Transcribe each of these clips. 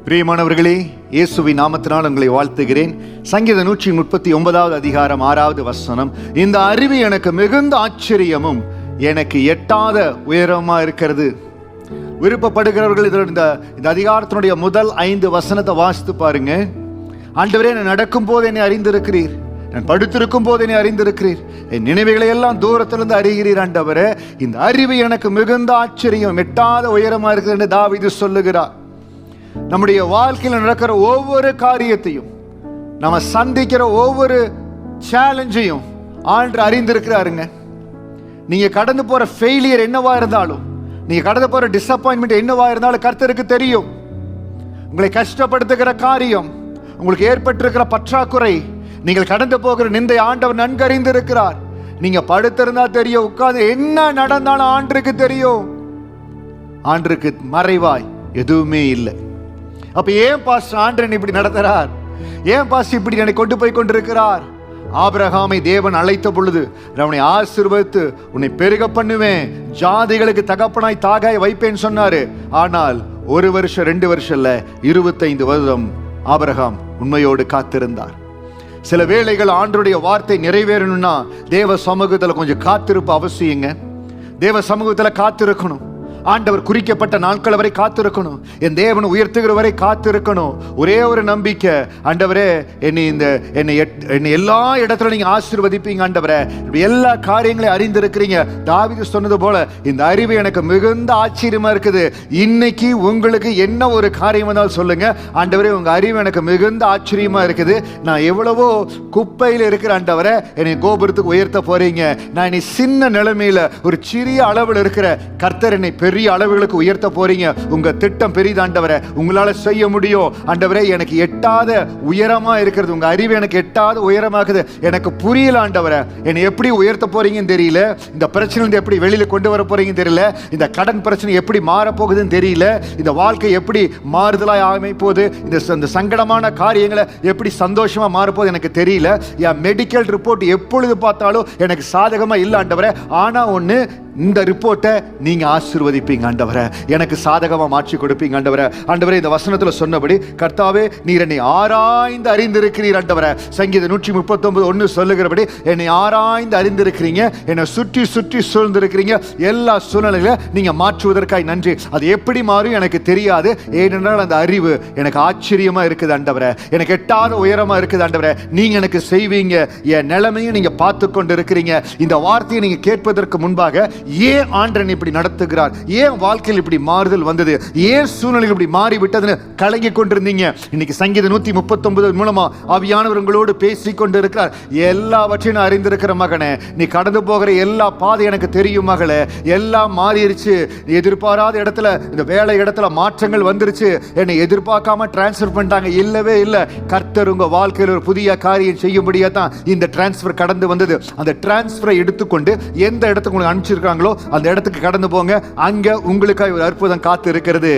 பிரியமானவர்களே, இயேசுவின் நாமத்தினால் உங்களை வாழ்த்துகிறேன். சங்கீதம் 139 அதிகாரம் 6வது வசனம், இந்த அறிவு எனக்கு மிகுந்த ஆச்சரியமும் எனக்கு எட்டாத உயரமா இருக்கிறது. விருப்பப்படுகிறவர்கள் இந்த அதிகாரத்தினுடைய முதல் 5 வசனத்தை வாசித்து பாருங்க. ஆண்டவரே, நான் நடக்கும் போது என்னை அறிந்திருக்கிறீர், நான் படுத்திருக்கும் போது என்னை அறிந்திருக்கிறீர், என் நினைவுகளை எல்லாம் தூரத்திலிருந்து அறிகிறீர். ஆண்டவரே, இந்த அறிவு எனக்கு மிகுந்த ஆச்சரியம், எட்டாத உயரமா இருக்கிறது என்று தாவீது சொல்லுகிறார். நம்முடைய வாழ்க்கையில் நடக்கிற ஒவ்வொரு காரியத்தையும், நம்ம சந்திக்கிற ஒவ்வொரு சேலஞ்சையும் ஆண்டவர் அறிந்திருக்கிறாருங்க. நீங்க கடந்து போற ஃபெயிலியர் என்னவா இருந்தாலும், நீங்க கடந்து போற டிசப்பாயின்மெண்ட் என்னவா இருந்தாலும் கர்த்தருக்கு தெரியும். உங்களை கஷ்டப்படுத்துகிற காரியம், உங்களுக்கு ஏற்பட்டிருக்கிற பற்றாக்குறை, நீங்கள் கடந்து போகிற நிந்தை ஆண்டவர் நன்கு அறிந்திருக்கிறார். நீங்க படுத்திருந்தா தெரியும், உட்கார்ந்து என்ன நடந்தாலும் ஆண்டருக்கு தெரியும். ஆண்டருக்கு மறைவாய் எதுவுமே இல்லை. அப்ப ஏன் பாஸ்டர் ஆண்டவன் இப்படி நடத்துறார்? ஏன் பாஸ்டர் இப்படி என்னை கொண்டு போய் கொண்டிருக்கிறார்? ஆபிரகாமை தேவன் அழைத்த பொழுது அவனை ஆசீர்வதித்து உன்னை பெருக பண்ணுவேன், ஜாதிகளுக்கு தகப்பனாய் தாகாய் வைப்பேன் சொன்னாரு. ஆனால் 1 வருஷம் 2 வருஷம் இல்ல, 25 வருடம் ஆபிரகாம் உண்மையோடு காத்திருந்தார். சில வேளைகள் ஆண்டவருடைய வார்த்தை நிறைவேறணும்னா தேவ சமூகத்துல கொஞ்சம் காத்திருப்பு அவசியங்க. தேவ சமூகத்துல காத்திருக்கணும். ஆண்டவர் குறிக்கப்பட்ட நாட்கள் வரை காத்திருக்கணும். என் தேவன் உயர்த்துகிற வரை காத்திருக்கணும். ஒரே ஒரு நம்பிக்கை, ஆண்டவரே என்னை எல்லா இடத்துல நீங்க ஆசீர்வதிப்பீங்க. ஆண்டவரே, எல்லா காரியங்களையும் அறிந்திருக்கிறீங்க. தாவீது சொன்னது போல இந்த அறிவு எனக்கு மிகுந்த ஆச்சரியமா இருக்குது. இன்னைக்கு உங்களுக்கு என்ன ஒரு காரியம் வந்தாலும் சொல்லுங்க, ஆண்டவரே உங்க அறிவு எனக்கு மிகுந்த ஆச்சரியமா இருக்குது. நான் எவ்வளவோ குப்பையில் இருக்கிற ஆண்டவரே, என்னை கோபுரத்துக்கு உயர்த்த போறீங்க. நான் என்னை சின்ன நிலைமையில ஒரு சிறிய அளவில் இருக்கிற கர்த்தர் என்னை பெரிய அளவுகளுக்கு உயர்த்த போறீங்க. உங்க திட்டம் பெரிது ஆண்டவரே, உங்களால செய்ய முடியும். ஆண்டவரே, எனக்கு எட்டாத உயரமா இருக்கிறது, உங்க அறிவு எனக்கு எட்டாத உயரமாக்குது. எனக்கு புரியல ஆண்டவரே, என்னை எப்படி உயர்த்த போறீங்கன்னு தெரியல. இந்த பிரச்சனை எப்படி வெளியில கொண்டு வர போறீங்கன்னு தெரியல. இந்த கடன் பிரச்சனை எப்படி மாற போகுதுன்னு தெரியல. இந்த வாழ்க்கை எப்படி மாறுதலாய் அமைப்போது, இந்த சங்கடமான காரியங்களை எப்படி சந்தோஷமா மாறப்போது எனக்கு தெரியல. என் மெடிக்கல் ரிப்போர்ட் எப்பொழுது பார்த்தாலும் எனக்கு சாதகமா இல்லை ஆண்டவரே. ஆனா ஒண்ணு, இந்த ரிப்போர்ட்டை நீங்க ஆசீர்வதிப்பீங்க ஆண்டவரே, எனக்கு சாதகமா மாற்றி கொடுப்பீங்க ஆண்டவரே. ஆண்டவரே, இந்த வசனத்துல சொன்னபடி கர்த்தாவே, நீர் என்னை ஆராய்ந்து அறிந்திருக்கிறீர் ஆண்டவரே. சங்கீதம் 139:1 சொல்லுகிறபடி என்னை ஆராய்ந்து அறிந்திருக்கிறீங்க, என்னை சுற்றி சுற்றி சூழ்ந்திருக்கிறீங்க. எல்லா சூழ்நிலையில நீங்க மாற்றுவதற்காய் நன்றி. அது எப்படி மாறும் எனக்கு தெரியாது, ஏனென்றால் அந்த அறிவு எனக்கு ஆச்சரியமா இருக்குது ஆண்டவரே, எனக்கு எட்டாத உயரமா இருக்குது ஆண்டவரே. நீங்க எனக்கு செய்வீங்க. என் நிலைமையும் நீங்க பார்த்து கொண்டு இருக்கிறீங்க. இந்த வார்த்தையை நீங்க கேட்பதற்கு முன்பாக ஏன் ஆண்டவன் இப்படி நடத்துகிறார், ஏன் வாழ்க்கையில் இப்படி மாறுதல் வந்தது, ஏன் சூழ்நிலை இப்படி மாறிவிட்டதுன்னு கலங்கி கொண்டிருந்தீங்க. இன்னைக்கு சங்கீதம் 139 மூலமா ஆவியானவர் உங்களோடு பேசிக் கொண்டிருக்கிறார். எல்லாவற்றையும் அறிந்திருக்கிற மகனே, நீ கடந்து போகிற எல்லா பாதை எனக்கு தெரியும் மகளே. எல்லாம் மாறிடுச்சு. எதிர்பாராத இடத்துல, இந்த வேலை இடத்துல மாற்றங்கள் வந்துருச்சு. என்னை எதிர்பார்க்காம டிரான்ஸ்பர் பண்ணிட்டாங்க. இல்லவே இல்லை. கர்த்தர் உங்க வாழ்க்கையில் ஒரு புதிய காரியம் செய்யும்படியா தான் இந்த டிரான்ஸ்பர் கடந்து வந்தது. அந்த டிரான்ஸ்பரை எடுத்துக்கொண்டு எந்த இடத்துக்கு உங்களுக்கு அனுப்பிச்சிருக்காங்க அந்த இடத்துக்கு கடந்து போங்க. அங்க உங்களுக்காக ஒரு அற்புதம் காத்து இருக்கிறது.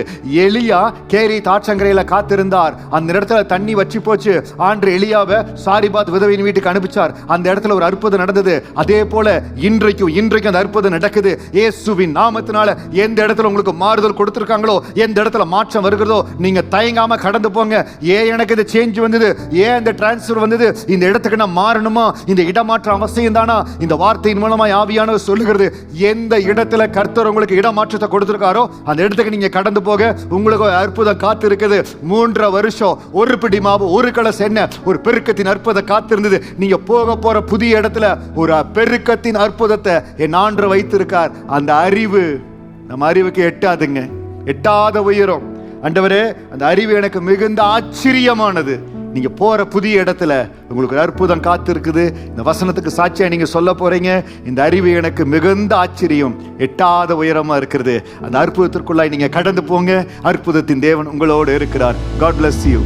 எலியா கேரி தாட்சங்கரையில காத்திருந்தார். அந்த இடத்துல தண்ணி வற்றி போச்சு. ஆண்டு எலியாவை சாரிபாத் விதவையின் வீட்டுக்கு அனுப்பிச்சார். அந்த இடத்துல ஒரு அற்புதம் நடந்தது. அதே போல இன்றைக்கும் அந்த அற்புதம் நடக்குது. இயேசுவின் நாமத்தினால எந்த இடத்துல உங்களுக்கு மாறுதல் கொடுத்திருக்காங்களோ, எந்த இடத்துல மாற்றம் வருகிறதோ, நீங்க தயங்காம கடந்து போங்க. ஏன் எனக்கு இந்த சேஞ்ச் வந்தது, ஏன் இந்த டிரான்ஸ்பர் வந்தது, இந்த இடத்துக்கு நான் மாறணுமா, இந்த இடமாற்றம் அவசியம் தானா? இந்த வார்த்தையின் மூலமா ஆவியானவர் சொல்லுகிறது, எந்த இடத்துல கர்த்தர் உங்களுக்கு இடமாற்றத்தை கொடுத்திருக்காரோ அந்த இடத்துக்கு நீங்க கடந்து போக உங்களுக்கு அற்புதம் காத்து இருக்குது. 3 வருஷம் ஒரு பிடி மாவு, ஒரு கலச எண்ணெய், ஒரு பெருக்கத்தின் அற்புதம் காத்திருந்தது. நீங்க போக போற புதிய இடத்துல ஒரு பெருக்கத்தின் அற்புதத்தை என் ஆண்டவர் வைத்திருக்கார். அந்த அறிவு நம்ம அறிவுக்கு எட்டாதுங்க, எட்டாத உயரம். ஆண்டவரே, அந்த அறிவு எனக்கு மிகுந்த ஆச்சரியமானது. நீங்க போற புதிய இடத்துல உங்களுக்கு அற்புதம் காத்து இருக்குது. இந்த வசனத்துக்கு சாட்சியா நீங்க சொல்ல போறீங்க, இந்த அறிவு எனக்கு மிகுந்த ஆச்சரியம், எட்டாத உயரமா இருக்கிறது. அந்த அற்புதத்திற்குள்ளாய் நீங்க கடந்து போங்க. அற்புதத்தின் தேவன் உங்களோடு இருக்கிறார். God bless you.